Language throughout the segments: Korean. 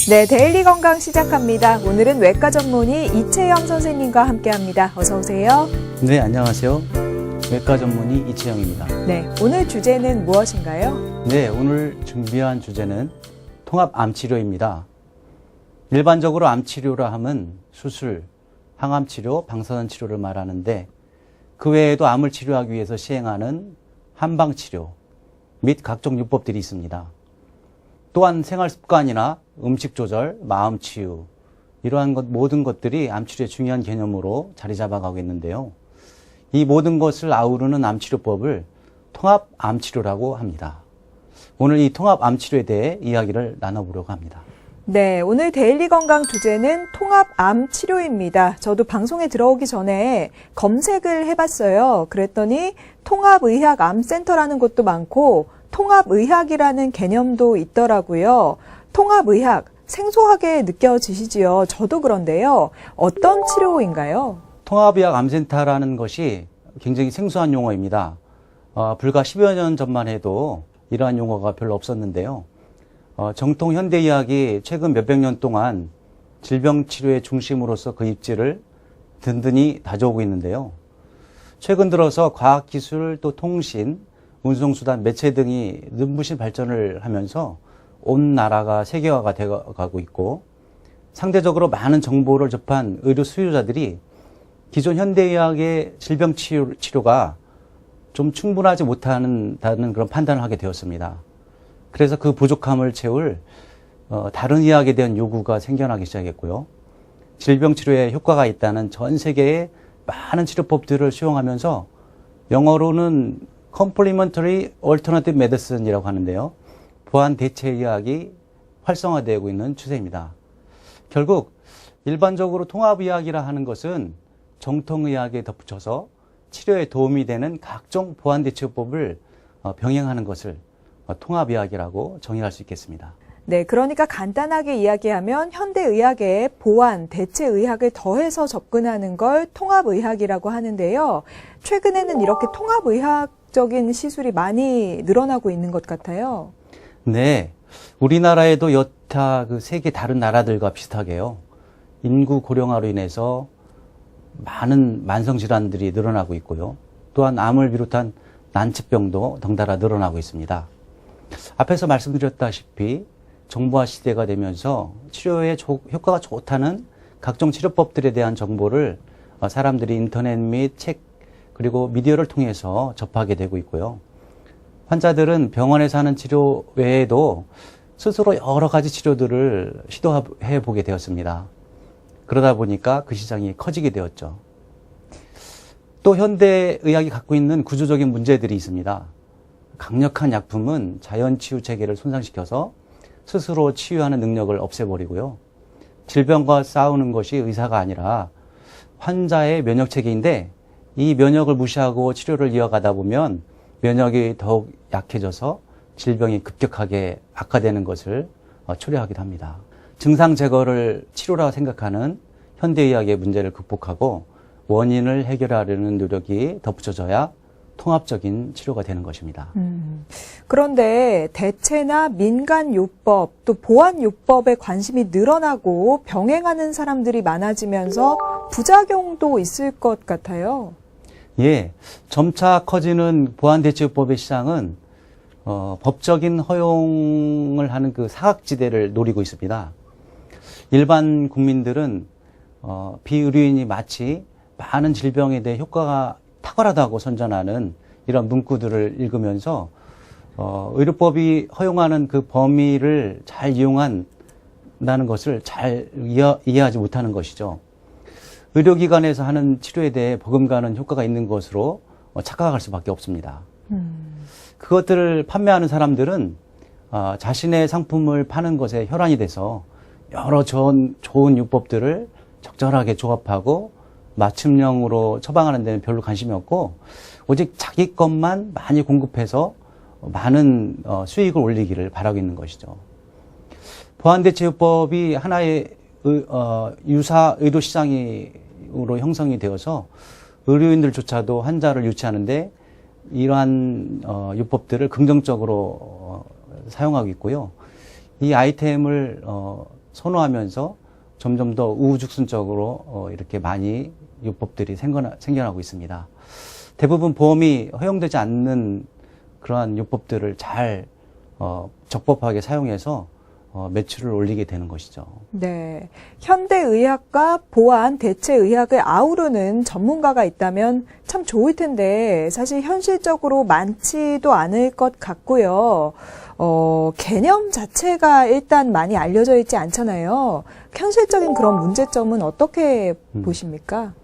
네, 데일리 건강 시작합니다. 오늘은 외과 전문의 이채영 선생님과 함께합니다. 어서 오세요. 네, 안녕하세요. 외과 전문의 이채영입니다. 네, 오늘 주제는 무엇인가요? 네, 오늘 준비한 주제는 통합암치료입니다. 일반적으로 암치료라 하면 수술, 항암치료, 방사선 치료를 말하는데 그 외에도 암을 치료하기 위해서 시행하는 한방치료 및 각종 요법들이 있습니다. 또한 생활습관이나 음식 조절, 마음치유 이러한 모든 것들이 암치료의 중요한 개념으로 자리 잡아가고 있는데요. 이 모든 것을 아우르는 암치료법을 통합암치료라고 합니다. 오늘 이 통합암치료에 대해 이야기를 나눠보려고 합니다. 네, 오늘 데일리 건강 주제는 통합암 치료입니다. 저도 방송에 들어오기 전에 검색을 해봤어요. 그랬더니 통합의학암센터라는 곳도 많고 통합의학이라는 개념도 있더라고요. 통합의학, 생소하게 느껴지시지요? 저도 그런데요. 어떤 치료인가요? 통합의학암센터라는 것이 굉장히 생소한 용어입니다. 불과 10여 년 전만 해도 이러한 용어가 별로 없었는데요. 정통 현대의학이 최근 몇백 년 동안 질병치료의 중심으로서 그 입지를 든든히 다져오고 있는데요. 최근 들어서 과학기술 또 통신, 운송수단, 매체 등이 눈부신 발전을 하면서 온 나라가 세계화가 되어가고 있고 상대적으로 많은 정보를 접한 의료 수요자들이 기존 현대의학의 질병치료가 좀 충분하지 못한다는 그런 판단을 하게 되었습니다. 그래서 그 부족함을 채울 다른 의학에 대한 요구가 생겨나기 시작했고요. 질병치료에 효과가 있다는 전 세계의 많은 치료법들을 수용하면서 영어로는 Complementary Alternative Medicine이라고 하는데요. 보완 대체 의학이 활성화되고 있는 추세입니다. 결국 일반적으로 통합의학이라 하는 것은 정통의학에 덧붙여서 치료에 도움이 되는 각종 보완 대처법을 병행하는 것을 통합의학이라고 정의할 수 있겠습니다. 네, 그러니까 간단하게 이야기하면 현대의학에 보완, 대체의학을 더해서 접근하는 걸 통합의학이라고 하는데요. 최근에는 이렇게 통합의학적인 시술이 많이 늘어나고 있는 것 같아요. 네, 우리나라에도 여타 그 세계 다른 나라들과 비슷하게요. 인구 고령화로 인해서 많은 만성질환들이 늘어나고 있고요. 또한 암을 비롯한 난치병도 덩달아 늘어나고 있습니다. 앞에서 말씀드렸다시피 정보화 시대가 되면서 치료에 효과가 좋다는 각종 치료법들에 대한 정보를 사람들이 인터넷 및 책 그리고 미디어를 통해서 접하게 되고 있고요. 환자들은 병원에서 하는 치료 외에도 스스로 여러 가지 치료들을 시도해 보게 되었습니다. 그러다 보니까 그 시장이 커지게 되었죠. 또 현대의학이 갖고 있는 구조적인 문제들이 있습니다. 강력한 약품은 자연치유 체계를 손상시켜서 스스로 치유하는 능력을 없애버리고요. 질병과 싸우는 것이 의사가 아니라 환자의 면역체계인데 이 면역을 무시하고 치료를 이어가다 보면 면역이 더욱 약해져서 질병이 급격하게 악화되는 것을 초래하기도 합니다. 증상 제거를 치료라고 생각하는 현대의학의 문제를 극복하고 원인을 해결하려는 노력이 덧붙여져야 통합적인 치료가 되는 것입니다. 그런데 대체나 민간요법 또 보완요법에 관심이 늘어나고 병행하는 사람들이 많아지면서 부작용도 있을 것 같아요. 예, 점차 커지는 보완대체요법의 시장은 법적인 허용을 하는 그 사각지대를 노리고 있습니다. 일반 국민들은 비의료인이 마치 많은 질병에 대해 효과가 탁월하다고 선전하는 이런 문구들을 읽으면서 의료법이 허용하는 그 범위를 잘 이용한다는 것을 잘 이해하지 못하는 것이죠. 의료기관에서 하는 치료에 대해 버금가는 효과가 있는 것으로 착각할 수밖에 없습니다. 그것들을 판매하는 사람들은 자신의 상품을 파는 것에 혈안이 돼서 여러 좋은 요법들을 적절하게 조합하고 맞춤형으로 처방하는 데는 별로 관심이 없고 오직 자기 것만 많이 공급해서 많은 수익을 올리기를 바라고 있는 것이죠. 보완대체요법이 하나의 유사 의료 시장으로 형성이 되어서 의료인들조차도 환자를 유치하는데 이러한 요법들을 긍정적으로 사용하고 있고요. 이 아이템을 선호하면서 점점 더 우후죽순적으로 이렇게 많이 요법들이 생겨나고 있습니다. 대부분 보험이 허용되지 않는 그러한 요법들을 잘 적법하게 사용해서 매출을 올리게 되는 것이죠. 네. 현대의학과 보안, 대체의학을 아우르는 전문가가 있다면 참 좋을 텐데 사실 현실적으로 많지도 않을 것 같고요. 개념 자체가 일단 많이 알려져 있지 않잖아요. 현실적인 그런 문제점은 어떻게 보십니까?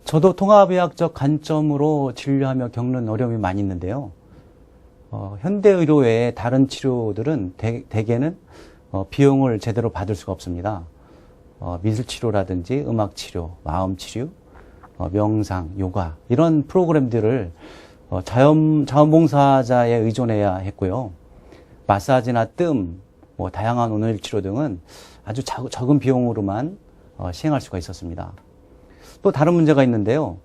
저도 통합의학적 관점으로 진료하며 겪는 어려움이 많이 있는데요. 현대의료 외에 다른 치료들은 대개는 비용을 제대로 받을 수가 없습니다. 미술치료라든지 음악치료, 마음치료, 명상, 요가 이런 프로그램들을 자원봉사자에 의존해야 했고요. 마사지나 뜸, 다양한 온열치료 등은 아주 적은 비용으로만 시행할 수가 있었습니다. 또 다른 문제가 있는데요.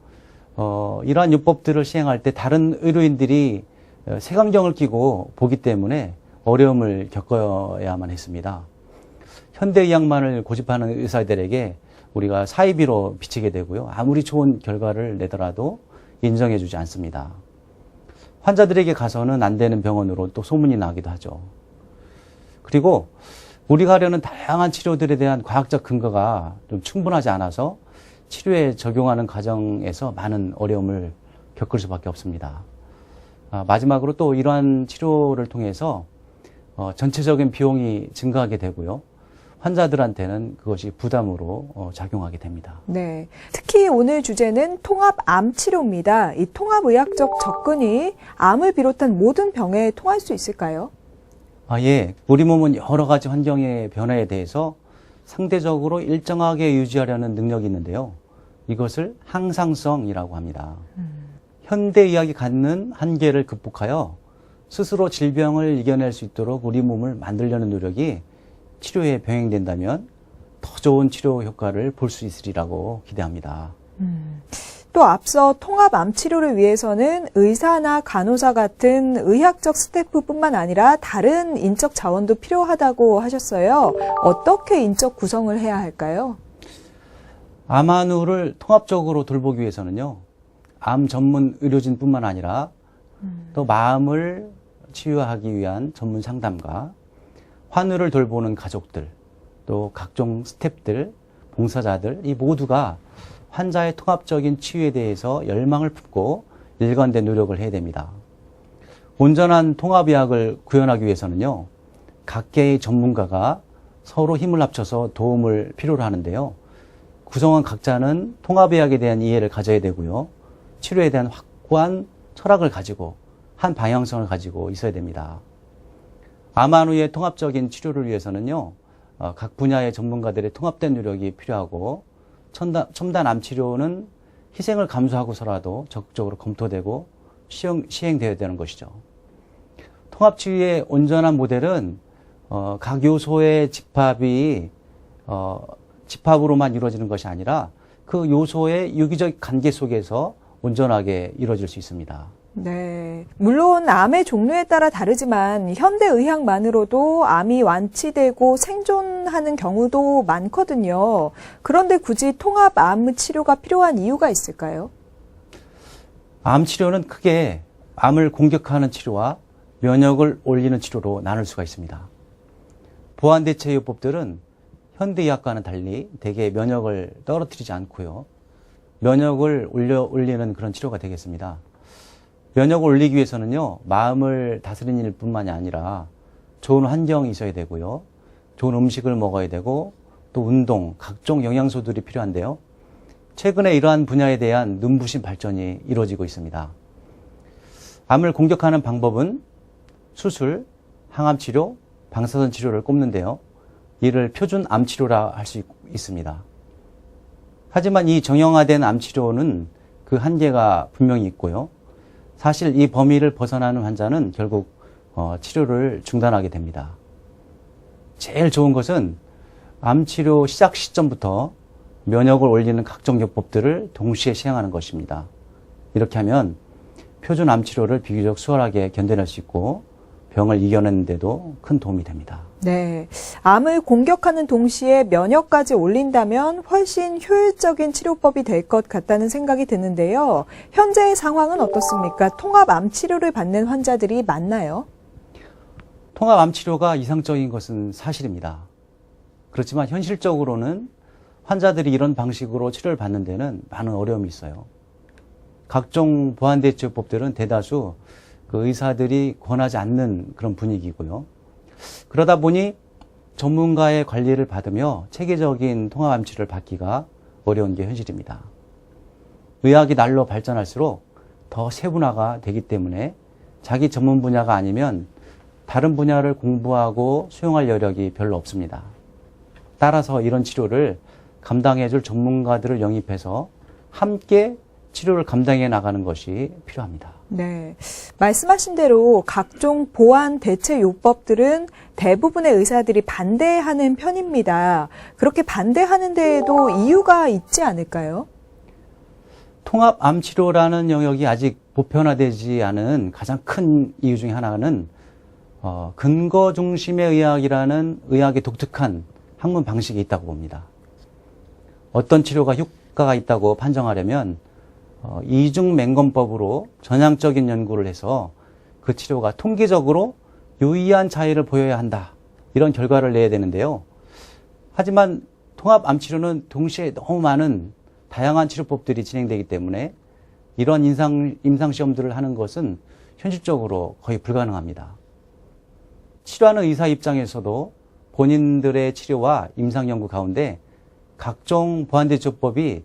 이러한 요법들을 시행할 때 다른 의료인들이 색안경을 끼고 보기 때문에 어려움을 겪어야만 했습니다. 현대의학만을 고집하는 의사들에게 우리가 사이비로 비치게 되고요. 아무리 좋은 결과를 내더라도 인정해주지 않습니다. 환자들에게 가서는 안 되는 병원으로 또 소문이 나기도 하죠. 그리고 우리가 하려는 다양한 치료들에 대한 과학적 근거가 좀 충분하지 않아서 치료에 적용하는 과정에서 많은 어려움을 겪을 수밖에 없습니다. 마지막으로 또 이러한 치료를 통해서 전체적인 비용이 증가하게 되고요. 환자들한테는 그것이 부담으로 작용하게 됩니다. 네. 특히 오늘 주제는 통합암 치료입니다. 이 통합의학적 접근이 암을 비롯한 모든 병에 통할 수 있을까요? 예. 우리 몸은 여러 가지 환경의 변화에 대해서 상대적으로 일정하게 유지하려는 능력이 있는데요. 이것을 항상성이라고 합니다. 현대의학이 갖는 한계를 극복하여 스스로 질병을 이겨낼 수 있도록 우리 몸을 만들려는 노력이 치료에 병행된다면 더 좋은 치료 효과를 볼 수 있으리라고 기대합니다. 또 앞서 통합암 치료를 위해서는 의사나 간호사 같은 의학적 스태프뿐만 아니라 다른 인적 자원도 필요하다고 하셨어요. 어떻게 인적 구성을 해야 할까요? 암환우를 통합적으로 돌보기 위해서는요. 암 전문 의료진뿐만 아니라 또 마음을 치유하기 위한 전문 상담가, 환우를 돌보는 가족들, 또 각종 스태프들, 봉사자들 이 모두가 환자의 통합적인 치유에 대해서 열망을 품고 일관된 노력을 해야 됩니다. 온전한 통합의학을 구현하기 위해서는요. 각계의 전문가가 서로 힘을 합쳐서 도움을 필요로 하는데요. 구성원 각자는 통합의학에 대한 이해를 가져야 되고요. 치료에 대한 확고한 철학을 가지고 한 방향성을 가지고 있어야 됩니다. 암환우의 통합적인 치료를 위해서는요. 각 분야의 전문가들의 통합된 노력이 필요하고 첨단 암 치료는 희생을 감수하고서라도 적극적으로 검토되고 시행되어야 되는 것이죠. 통합 치유의 온전한 모델은 각 요소의 집합으로만 이루어지는 것이 아니라 그 요소의 유기적 관계 속에서 온전하게 이루어질 수 있습니다. 네. 물론 암의 종류에 따라 다르지만 현대의학만으로도 암이 완치되고 생존하는 경우도 많거든요. 그런데 굳이 통합암 치료가 필요한 이유가 있을까요? 암 치료는 크게 암을 공격하는 치료와 면역을 올리는 치료로 나눌 수가 있습니다. 보완대체요법들은 현대의학과는 달리 대개 면역을 떨어뜨리지 않고요. 면역을 올리는 그런 치료가 되겠습니다. 면역을 올리기 위해서는요, 마음을 다스리는 일뿐만이 아니라 좋은 환경이 있어야 되고요, 좋은 음식을 먹어야 되고, 또 운동, 각종 영양소들이 필요한데요. 최근에 이러한 분야에 대한 눈부신 발전이 이루어지고 있습니다. 암을 공격하는 방법은 수술, 항암치료, 방사선 치료를 꼽는데요. 이를 표준 암치료라 할 수 있습니다. 하지만 이 정형화된 암치료는 그 한계가 분명히 있고요. 사실 이 범위를 벗어나는 환자는 결국 치료를 중단하게 됩니다. 제일 좋은 것은 암치료 시작 시점부터 면역을 올리는 각종 요법들을 동시에 시행하는 것입니다. 이렇게 하면 표준 암치료를 비교적 수월하게 견뎌낼 수 있고 병을 이겨내는 데도 큰 도움이 됩니다. 네. 암을 공격하는 동시에 면역까지 올린다면 훨씬 효율적인 치료법이 될 것 같다는 생각이 드는데요. 현재의 상황은 어떻습니까? 통합암 치료를 받는 환자들이 많나요? 통합암 치료가 이상적인 것은 사실입니다. 그렇지만 현실적으로는 환자들이 이런 방식으로 치료를 받는 데는 많은 어려움이 있어요. 각종 보완대처법들은 대다수 그 의사들이 권하지 않는 그런 분위기고요. 그러다 보니 전문가의 관리를 받으며 체계적인 통합암 치료를 받기가 어려운 게 현실입니다. 의학이 날로 발전할수록 더 세분화가 되기 때문에 자기 전문 분야가 아니면 다른 분야를 공부하고 수용할 여력이 별로 없습니다. 따라서 이런 치료를 감당해줄 전문가들을 영입해서 함께 치료를 감당해 나가는 것이 필요합니다. 네. 말씀하신 대로 각종 보완 대체 요법들은 대부분의 의사들이 반대하는 편입니다. 그렇게 반대하는 데에도 이유가 있지 않을까요? 통합암 치료라는 영역이 아직 보편화되지 않은 가장 큰 이유 중에 하나는 근거 중심의 의학이라는 의학의 독특한 학문 방식이 있다고 봅니다. 어떤 치료가 효과가 있다고 판정하려면 이중맹검법으로 전향적인 연구를 해서 그 치료가 통계적으로 유의한 차이를 보여야 한다. 이런 결과를 내야 되는데요. 하지만 통합암 치료는 동시에 너무 많은 다양한 치료법들이 진행되기 때문에 이런 임상시험들을 하는 것은 현실적으로 거의 불가능합니다. 치료하는 의사 입장에서도 본인들의 치료와 임상연구 가운데 각종 보완대처법이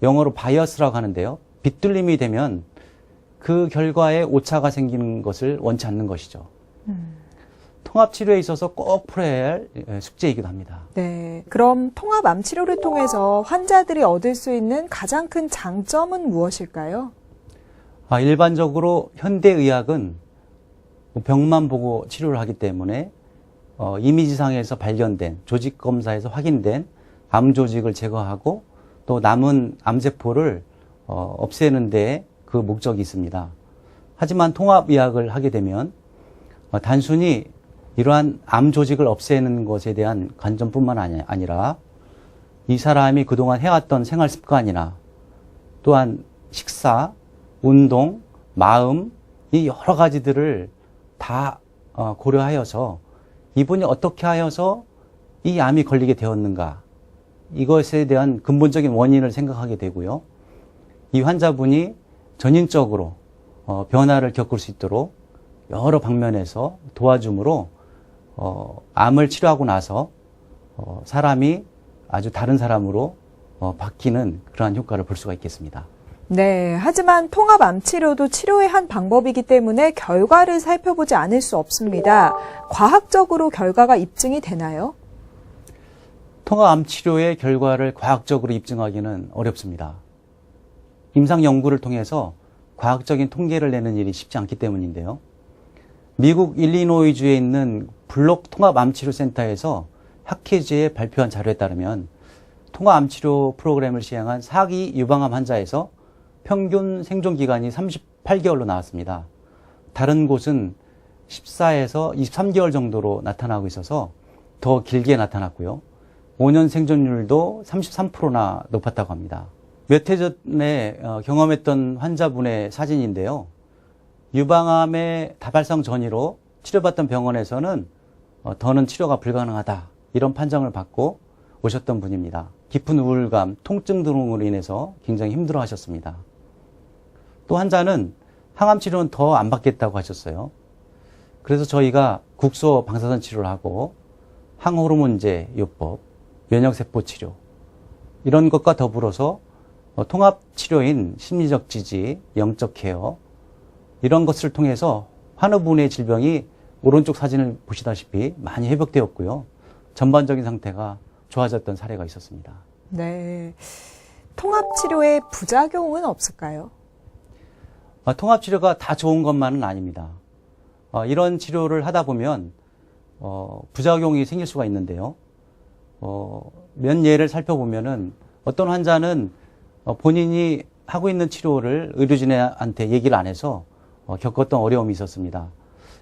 영어로 바이어스라고 하는데요. 빗둘림이 되면 그 결과에 오차가 생기는 것을 원치 않는 것이죠. 통합치료에 있어서 꼭 풀어야 할 숙제이기도 합니다. 네. 그럼 통합암 치료를 통해서 환자들이 얻을 수 있는 가장 큰 장점은 무엇일까요? 일반적으로 현대의학은 병만 보고 치료를 하기 때문에 이미지상에서 발견된 조직검사에서 확인된 암 조직을 제거하고 또 남은 암세포를 없애는 데 그 목적이 있습니다. 하지만 통합의학을 하게 되면 단순히 이러한 암 조직을 없애는 것에 대한 관점뿐만 아니라 이 사람이 그동안 해왔던 생활 습관이나 또한 식사, 운동, 마음 이 여러 가지들을 다 고려하여서 이분이 어떻게 하여서 이 암이 걸리게 되었는가 이것에 대한 근본적인 원인을 생각하게 되고요. 이 환자분이 전인적으로 변화를 겪을 수 있도록 여러 방면에서 도와줌으로 암을 치료하고 나서 사람이 아주 다른 사람으로 바뀌는 그러한 효과를 볼 수가 있겠습니다. 네. 하지만 통합암 치료도 치료의 한 방법이기 때문에 결과를 살펴보지 않을 수 없습니다. 과학적으로 결과가 입증이 되나요? 통합암 치료의 결과를 과학적으로 입증하기는 어렵습니다. 임상 연구를 통해서 과학적인 통계를 내는 일이 쉽지 않기 때문인데요. 미국 일리노이주에 있는 블록 통합암치료센터에서 학회지에 발표한 자료에 따르면 통합암치료 프로그램을 시행한 4기 유방암 환자에서 평균 생존 기간이 38개월로 나왔습니다. 다른 곳은 14에서 23개월 정도로 나타나고 있어서 더 길게 나타났고요. 5년 생존율도 33%나 높았다고 합니다. 몇 해 전에 경험했던 환자분의 사진인데요. 유방암의 다발성 전이로 치료받던 병원에서는 더는 치료가 불가능하다 이런 판정을 받고 오셨던 분입니다. 깊은 우울감, 통증 등으로 인해서 굉장히 힘들어하셨습니다. 또 환자는 항암 치료는 더 안 받겠다고 하셨어요. 그래서 저희가 국소 방사선 치료를 하고 항호르몬제 요법, 면역세포 치료 이런 것과 더불어서 통합 치료인 심리적 지지, 영적 케어 이런 것을 통해서 환우분의 질병이 오른쪽 사진을 보시다시피 많이 회복되었고요. 전반적인 상태가 좋아졌던 사례가 있었습니다. 네. 통합치료의 부작용은 없을까요? 통합치료가 다 좋은 것만은 아닙니다. 이런 치료를 하다 보면 부작용이 생길 수가 있는데요. 몇 예를 살펴보면은 어떤 환자는 본인이 하고 있는 치료를 의료진한테 얘기를 안 해서 겪었던 어려움이 있었습니다.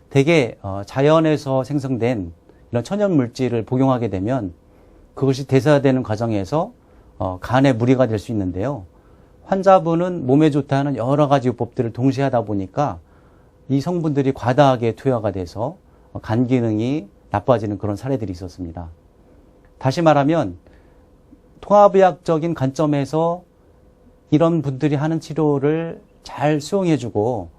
대개 자연에서 생성된 이런 천연 물질을 복용하게 되면 그것이 대사되는 과정에서 간에 무리가 될 수 있는데요. 환자분은 몸에 좋다는 여러 가지 요법들을 동시에 하다 보니까 이 성분들이 과다하게 투여가 돼서 간 기능이 나빠지는 그런 사례들이 있었습니다. 다시 말하면 통합의학적인 관점에서 이런 분들이 하는 치료를 잘 수용해주고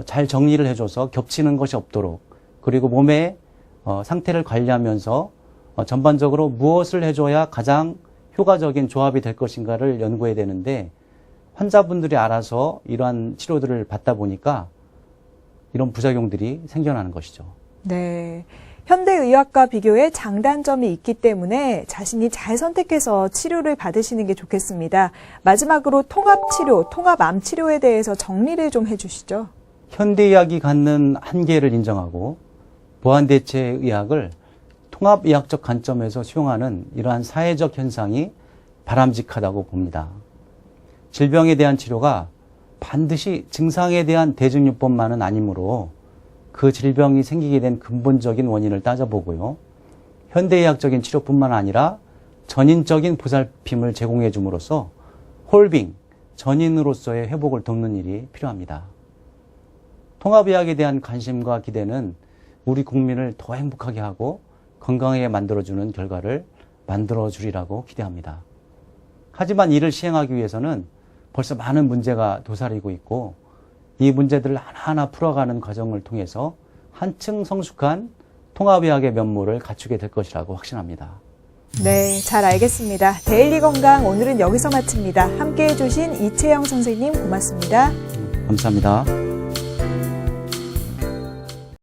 잘 정리를 해줘서 겹치는 것이 없도록, 그리고 몸의 상태를 관리하면서 전반적으로 무엇을 해줘야 가장 효과적인 조합이 될 것인가를 연구해야 되는데, 환자분들이 알아서 이러한 치료들을 받다 보니까 이런 부작용들이 생겨나는 것이죠. 네. 현대의학과 비교에 장단점이 있기 때문에 자신이 잘 선택해서 치료를 받으시는 게 좋겠습니다. 마지막으로 통합치료, 통합암치료에 대해서 정리를 좀 해주시죠. 현대의학이 갖는 한계를 인정하고 보완대체의학을 통합의학적 관점에서 수용하는 이러한 사회적 현상이 바람직하다고 봅니다. 질병에 대한 치료가 반드시 증상에 대한 대증요법만은 아니므로 그 질병이 생기게 된 근본적인 원인을 따져보고요. 현대의학적인 치료뿐만 아니라 전인적인 보살핌을 제공해 줌으로써 홀빙, 전인으로서의 회복을 돕는 일이 필요합니다. 통합의학에 대한 관심과 기대는 우리 국민을 더 행복하게 하고 건강하게 만들어주는 결과를 만들어주리라고 기대합니다. 하지만 이를 시행하기 위해서는 벌써 많은 문제가 도사리고 있고, 이 문제들을 하나하나 풀어가는 과정을 통해서 한층 성숙한 통합의학의 면모를 갖추게 될 것이라고 확신합니다. 네, 잘 알겠습니다. 데일리 건강 오늘은 여기서 마칩니다. 함께해 주신 이채영 선생님 고맙습니다. 감사합니다.